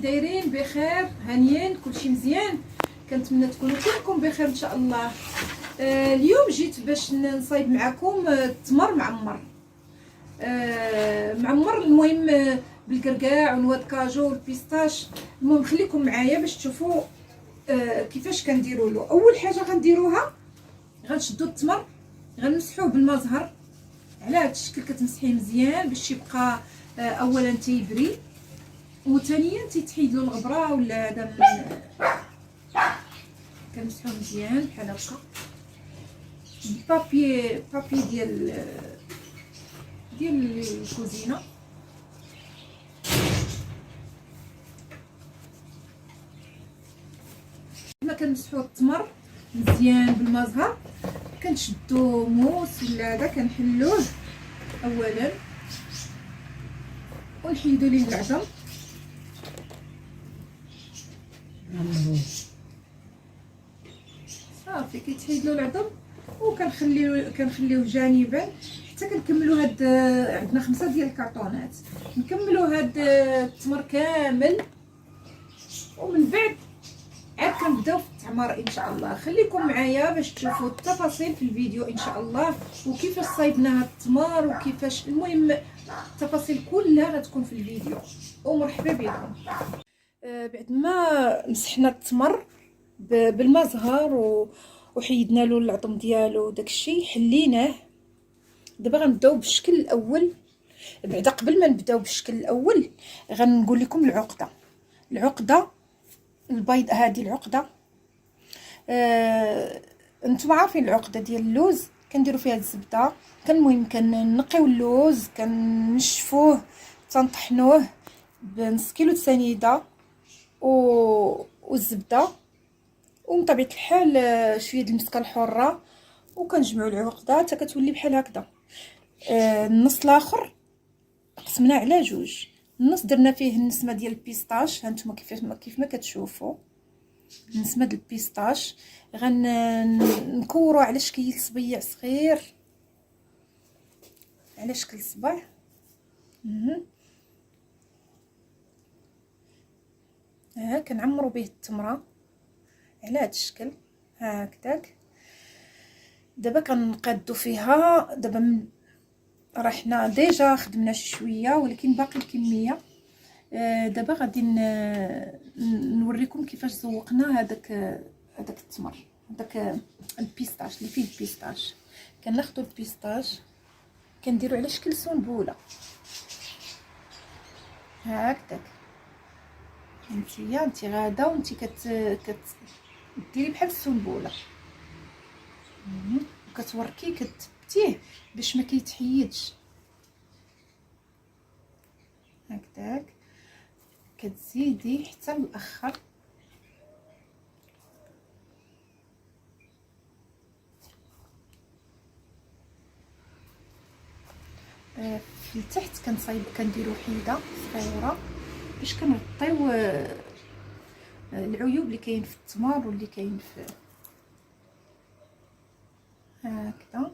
دايرين بخير هانيين كلشي مزيان. كنتمنى تكونوا كلكم بخير ان شاء الله. اليوم جيت باش نصايب معكم التمر معمر. معمر المهم بالكركاع ونواد كاجو والبيستاش. المهم خليكم معايا باش تشوفوا كيفاش كنديروا له. اول حاجه غنديروها غنشدوا التمر غنمسحوه بالمزهر على هذا الشكل. كتمسحيه مزيان باش يبقى اولا تيبري وثانيا تيتحيد له الغبره ولا هذا. كنمسحوه مزيان بحال هكا بابي ديال الكوزينه. كما كنمسحوا التمر مزيان بالمزهر كنشدو موس ولا هذا كنحلوه اولا ونحيدو ليه العظم صافي. كيتحيد له العظم وكنخليوه جانبا حتى كنكملوا هاد. عندنا 5 ديال الكرطونات نكملوا هاد التمر كامل ومن بعد عاد كنبداو في التعمار ان شاء الله. خليكم معايا باش تشوفوا التفاصيل في الفيديو ان شاء الله وكيفاش صايبنا هاد التمر وكيفاش. المهم التفاصيل كلها غتكون في الفيديو ومرحبا بكم. بعد ما مسحنا التمر بالمزهر وحيدنا له العظم ديالو وداكشي حليناه. دابا غنبداو بالشكل الاول. بعدا قبل ما نبداو بالشكل الاول غنقول لكم العقده البيض. هذه العقده انتم عارفين العقده ديال اللوز كنديروا فيها الزبده. المهم كنقيو اللوز كنشفوه تنطحنوه بنص كيلو سنيده والزبده ومن طبيعه الحال شويه د المسكه الحره وكنجمعوا العقده حتى كتولي بحال هكذا. النص الاخر قسمناه على جوج. النص درنا فيه النسمه ديال البيستاش. هانتوما كيف ما كتشوفوا النسمه ديال البيستاش. غنكوروا على شكل صبيع صغير على شكل صباع. كنعمروا به التمره على هذا الشكل هكذاك. دابا كنقادو فيها. دابا راه حنا ديجا خدمنا شويه ولكن باقي الكميه. دابا غادي نوريكم كيفاش زوقنا هذاك التمر هذاك البيستاش اللي فيه البيستاش. كناخذوا البيستاش كنديروا على شكل سنبوله هكذاك. انت غاده وانت كديري بحال السنبوله وكتوركي كتثبتيه باش ما كيتحيدش هكذاك. كتزيدي حتى الاخر في التحت كنديروا حيده صغيره باش كنغطيو العيوب اللي كاين في التمر واللي كاين في هكذا.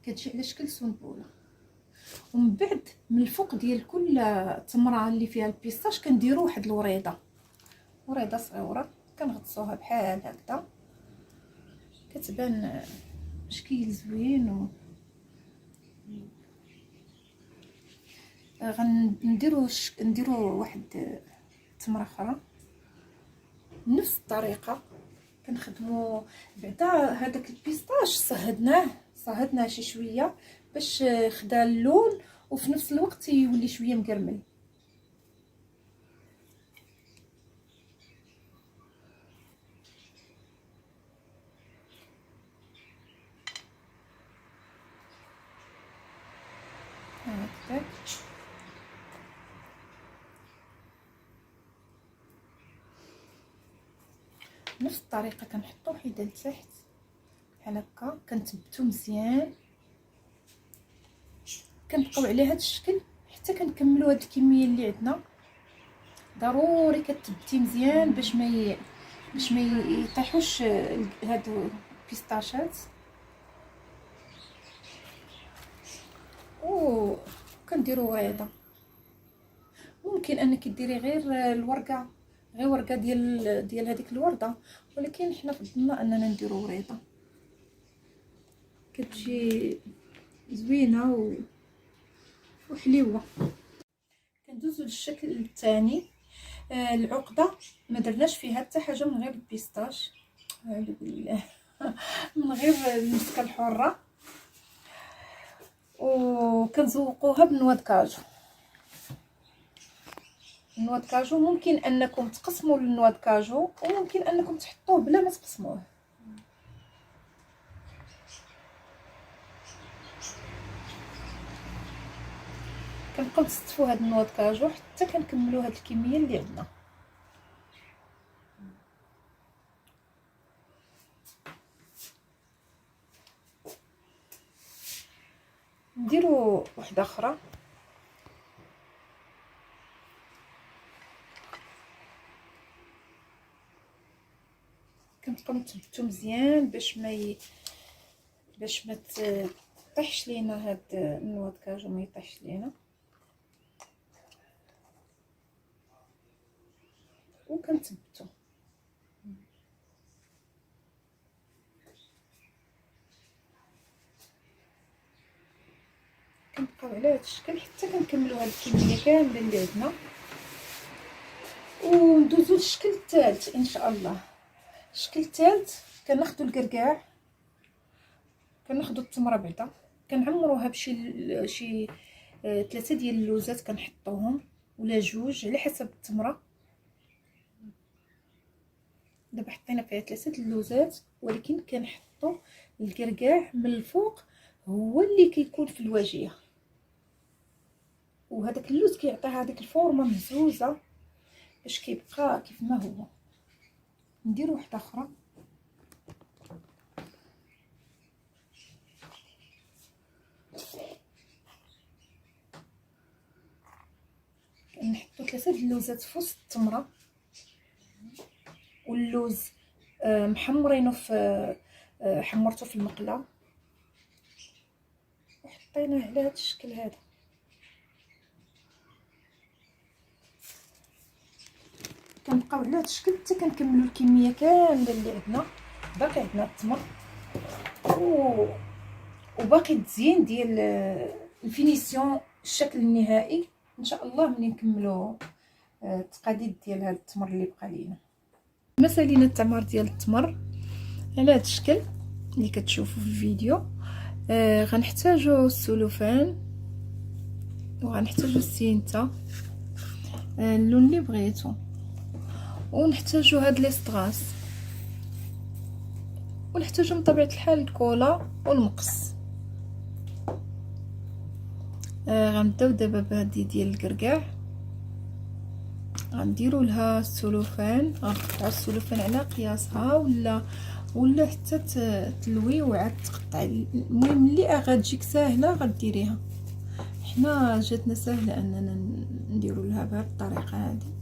كتجي على شكل سنبوله. ومن بعد من الفوق ديال كل تمره اللي فيها البيستاش كنديروا واحد الوريضه صغيره كنغطسوها بحال هكذا. كتبان شكل زوين نديروا واحد تمره اخرى بنفس الطريقه. كنخدموا بعدا هذاك البيستاش صهدناه شي شويه باش خدا اللون وفي نفس الوقت يولي شويه مقرمل. هكذاك نفس الطريقه كنحطو حيده لتحت بحال هكا. كنثبتو مزيان كنبقاو على هذا الشكل حتى كنكملوا هاد الكميه اللي عندنا. ضروري كتثبتي مزيان باش ما يطيحوش هادو البيستاشات. وكنديروا وريضه ممكن انك ديري غير الورقه، غير ورقه ديال هذيك الورده، ولكن حنا فضلنا اننا نديرو وريضه، كتجي زوينه وحليوه. كندوزو للشكل الثاني. العقده ما درناش فيها حتى حاجه من غير البيستاش، اعوذ بالله من غير المسكه الحره، وكنزوقوها بالنوا كاجو. النوا كاجو ممكن انكم تقسموا النوا كاجو، وممكن انكم تحطوه بلا ما تقسموه. كنبقاو نستفوا هاد النوا كاجو حتى كنكملوا هاد الكميه اللي عندنا. نديروا وحده اخرى. كنبقاو نثبتو مزيان باش ما تطيحش لينا هاد النوا كاجو، ما يطيحش لينا. وكنثبتو كنبقاو على هاد الشكل حتى كنكملوا هاد الكميه كامله اللي عندنا، وندوزو للشكل الثالث ان شاء الله. الشكل الثالث كناخذوا الكركاع، كناخذوا التمره بعدا، كنعمروها شي 3 ديال اللوزات كنحطوهم، ولا 2 على حسب التمره. دابا حطينا فيها 3 اللوزات، ولكن كنحطوا الكركاع من الفوق، هو اللي كيكون في الواجهه، وهذاك اللوز كيعطيها هذيك الفورمه مهزوزه باش كيبقى كيف ما هو. ندير واحده اخرى. كنحطوا 3 اللوزات في وسط التمره، واللوز محمرينه في حمرته في المقله، وحطيناه على هذا الشكل هذا. كنبقاو على هذا الشكل حتى كنكملوا الكميه كامله اللي عندنا. باقي عندنا التمر وباقي التزيين ديال الفينيسيون، الشكل النهائي ان شاء الله ملي نكملوا التقاديد ديال هذا التمر اللي بقى لينا. مسالينا التمر ديال التمر على هذا الشكل اللي كتشوفوا في الفيديو. غنحتاجوا السلوفان، وغنحتاجوا السينتا اللون اللي بغيتو، ونحتاجوا هاد ليستغاس، ونحتاجوا من طبيعه الحال الكولا والمقص. غنبداو دابا بهادي ديال الكركاع. غنديروا لها السلوفان، غنقطعوا السلوفان على قياسها، ولا حتى تلوي وعاد تقطعي. المهم اللي غتجيك ساهله غديريها. حنا جاتنا ساهله اننا نديروا لها بهذه الطريقه هذه.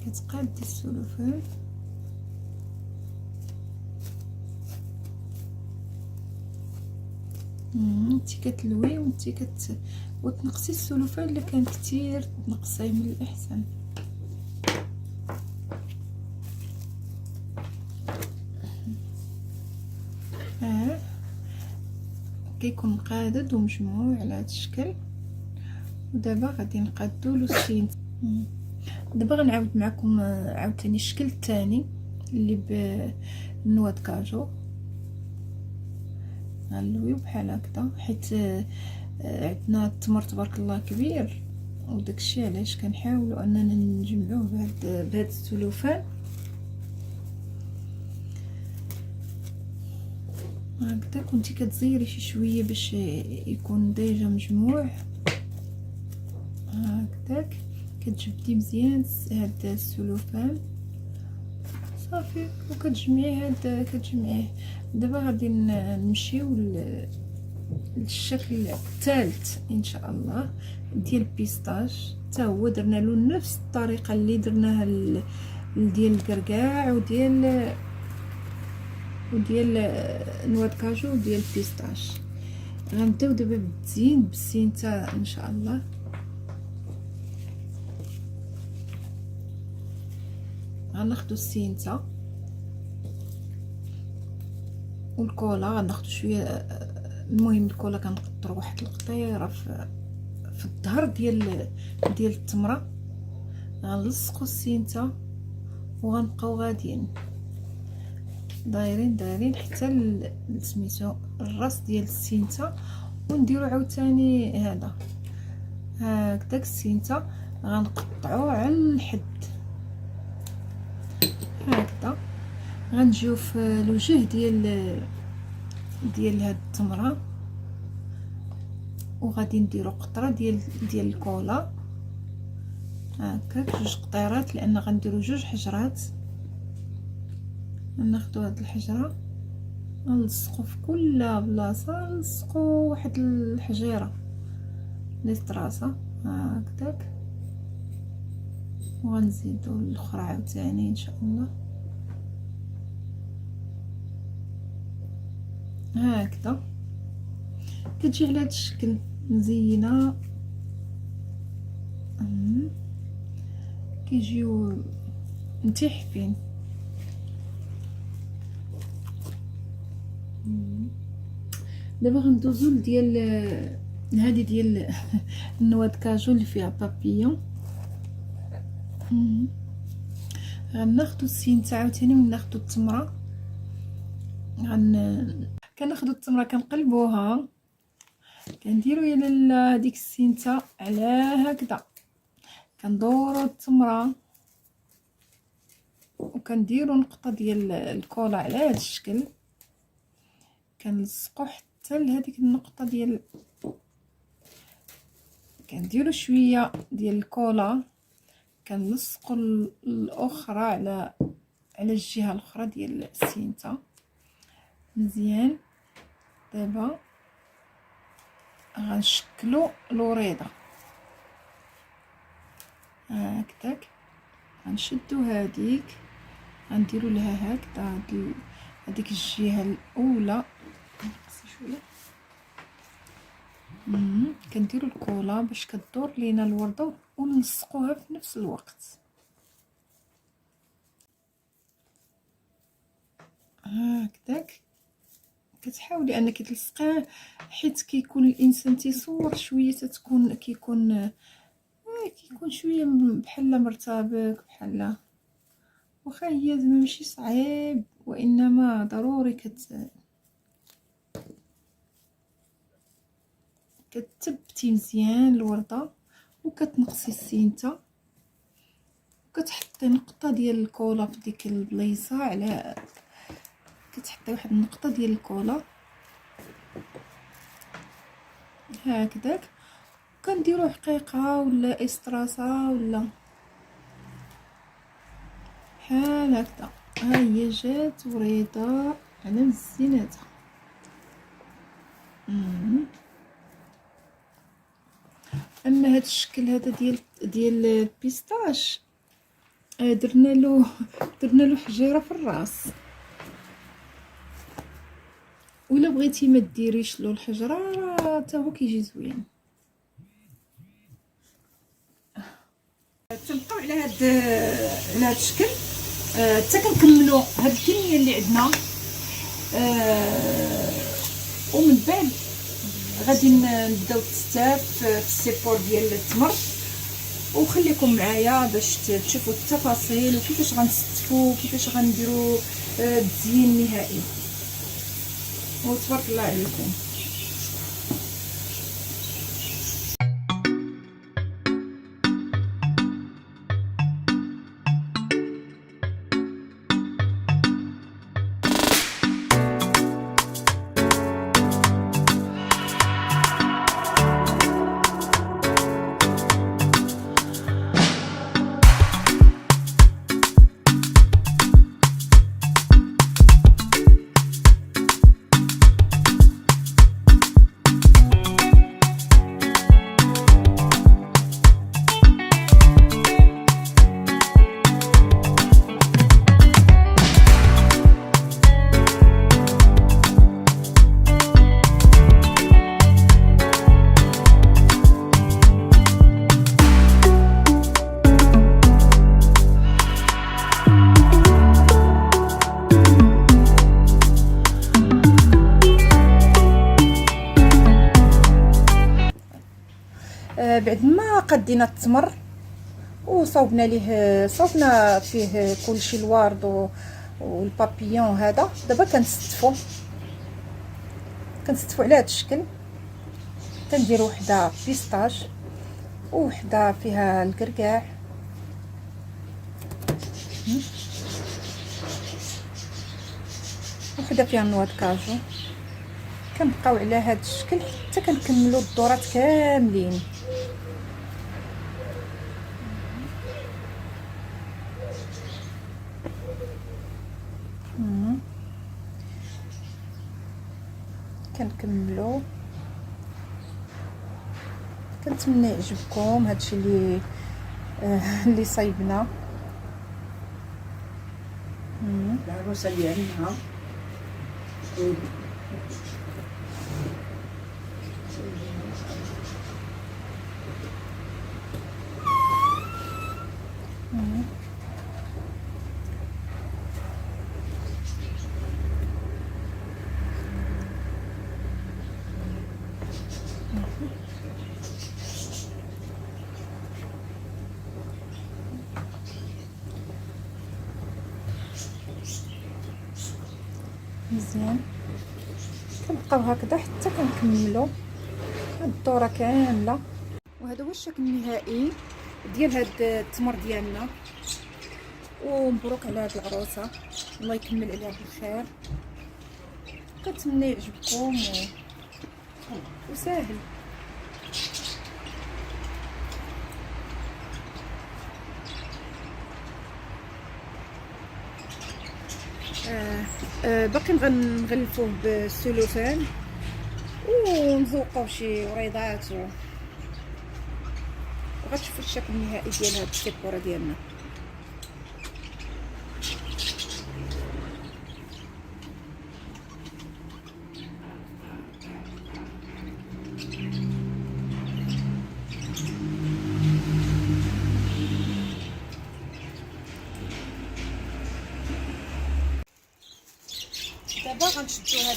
كتقادي السلوفان انتي كتلوي وانتي وتنقصي السلوفان. الا كان كتير تنقصيه من الاحسن. كيكون مقادد ومجموع على هذا الشكل. ودابا غادي نقادو له السين. دابا غنعاود معكم عاوتاني الشكل الثاني اللي بالنوا كاجو. غنلويو بحال هكذا، حيت عندنا التمر تبارك الله كبير، وداكشي علاش كنحاولوا اننا نجمعوه بهذا السلوفان هكذا. كنتي كتزيري شي شويه باش يكون ديجا مجموع هكذاك. كتجبدي مزيان هذا السلوفان صافي، وكتجمعيه كتجمعيه. دابا غادي نمشيو للشكل الثالث ان شاء الله ديال البيستاش. حتى هو درنا له نفس الطريقه اللي درناها ديال الكركاع وديال نوا كاجو وديال البيستاش. غنبداو دابا بالتزيين بالسينتا ان شاء الله. غناخدو السينتا والكولا، غناخدو شويه. المهم الكولا كنقطروا واحد القطيره في الظهر ديال التمره، غنلصقوا السينتا وغنبقاو غاديين دايرين حتى سميتو الراس ديال السينتا، ونديرو عاوتاني هذا هكذاك السينتا غنقطعوه على الحد هكذا. غنجيو في الوجه ديال هاد التمره، وغادي نديرو قطره ديال الكولا هكاك، 2 قطيرات، لان غنديرو 2 حجرات. ناخدو هاد الحجره نلصقو في كل بلاصه، نلصقو واحد الحجيره للطراسه هكذاك، وغنزيدو الاخرى عاوتاني ان شاء الله هكذا. كتجي على هذا الشكل مزينه، كيجيو متحفين. دابا غندوزو ديال هذه ديال النوا كاجو اللي فيها بابيون. غناخدو السينتا عاوتاني وناخدو التمره، كناخدو التمره كنقلبوها، كنديرو الى هذيك السينتا على هكذا، كندورو التمره وكنديرو نقطه ديال الكولا على هذا الشكل، كنلصقو حتى لهذيك النقطه ديال، كنديرو شويه ديال الكولا، كنلصقو الاخرى على الجهه الاخرى ديال السينتا مزيان. دابا غنشكلو الوريضه هكذاك، غنشدو هذيك، غنديرو لها هكذا هذيك الجهه الاولى، نقص شويه، كنديرو الكولا باش كدور لينا الورده ونلصقوها في نفس الوقت هكذاك. كتحاولي انك تلصقيه، حيت كيكون الانسان تيصور شويه تتكون كيكون شويه بحال مرتبك، بحال واخا هي زعما ماشي صعيب، وانما ضروري كتثبتي مزيان الورده، وكتنقصي السينتا، وكتحطي نقطه ديال الكولا في ديك البليصه، على كتحطي واحد النقطه ديال الكولا هكذاك. كنديرو حقيقه ولا استراسه ولا بحال هكذا. ها هي جات وريضه على مزيناتها. اما هذا الشكل هذا ديال البيستاش، درنا له حجيره في الراس، ولا بغيتي ما ديريش له الحجره راه حتى هو كيجي زوين. تنبقاو على هذا الشكل حتى كنكملوا هاد الكميه اللي عندنا، ومن بعد غادي نبداو التستاف في السيبور ديال التمر. وخليكم معايا باش تشوفوا التفاصيل وكيفاش غنستفوا وكيفاش غنديروا التزيين النهائي. وتبارك الله عليكم. بعد ما قدينا التمر وصوبنا ليه، صوبنا فيه كلشي الورد والبابيون هذا. دابا كنستفو على هذا الشكل. كندير وحده بيستاش وحده فيها الكركاع، وحده فيها نواد كاجو. كنبقاو على هذا الشكل حتى كنكملوا الدورات كاملين. كنكملوا. كنتمنى يعجبكم هادشي اللي صايبنا. العروسه اللي عندها مزيان. كنبقاو هكذا حتى كنكملوا هاد الدوره كامله. وهذا هو الشكل النهائي ديال هاد التمر ديالنا. ومبروك على هاد العروسه، الله يكمل عليها بالخير. كنتمنى يعجبكم وسهل. باقي نغلفوه بالسلوفان ونزوقوه شي وريضات وغتشوفوا الشكل النهائي ديال هاد السيبوره ديالنا. دابا غنشدو هاد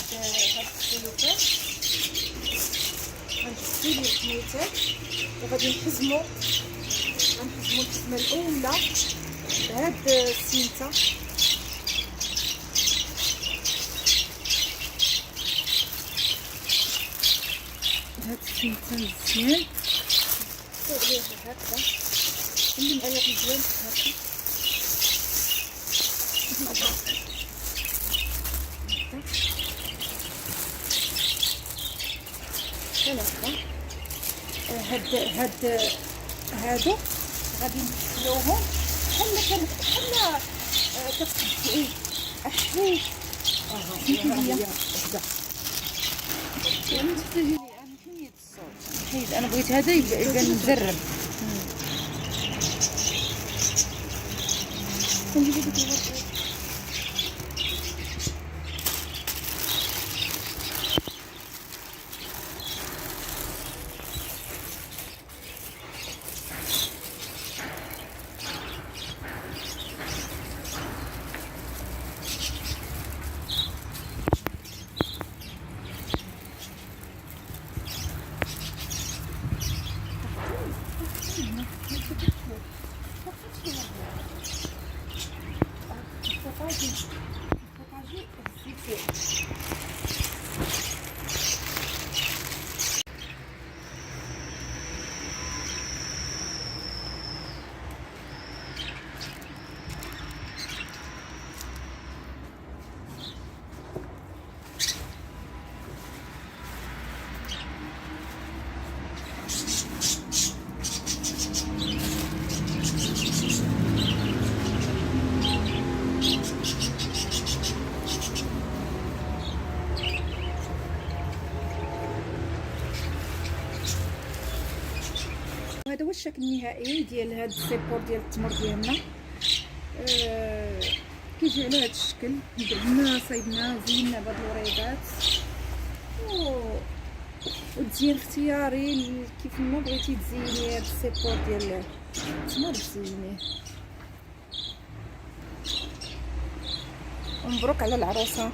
السلوفان، غنشدو ليه الكميتات وغادي نحزمو الحزمه الاولى بهاد السميته. بهاد السميته مزيان عليها هكذا، ندير عليها مزيان هكا. هادو غادي نغسلوهم بحال كتقطعي احيي. انا بغيت هذا يبان مزرب. وهذا هو الشكل النهائي ديال هذا السيبور ديال التمر ديالنا. كيجي على هذا الشكل. بعدنا صايبنا زينا بهاد الوريضات والتزيين اختياري كيف ما بغيتي تزيني هذا السيبور ديال التمر تزينيه. ومبروك على العروسه.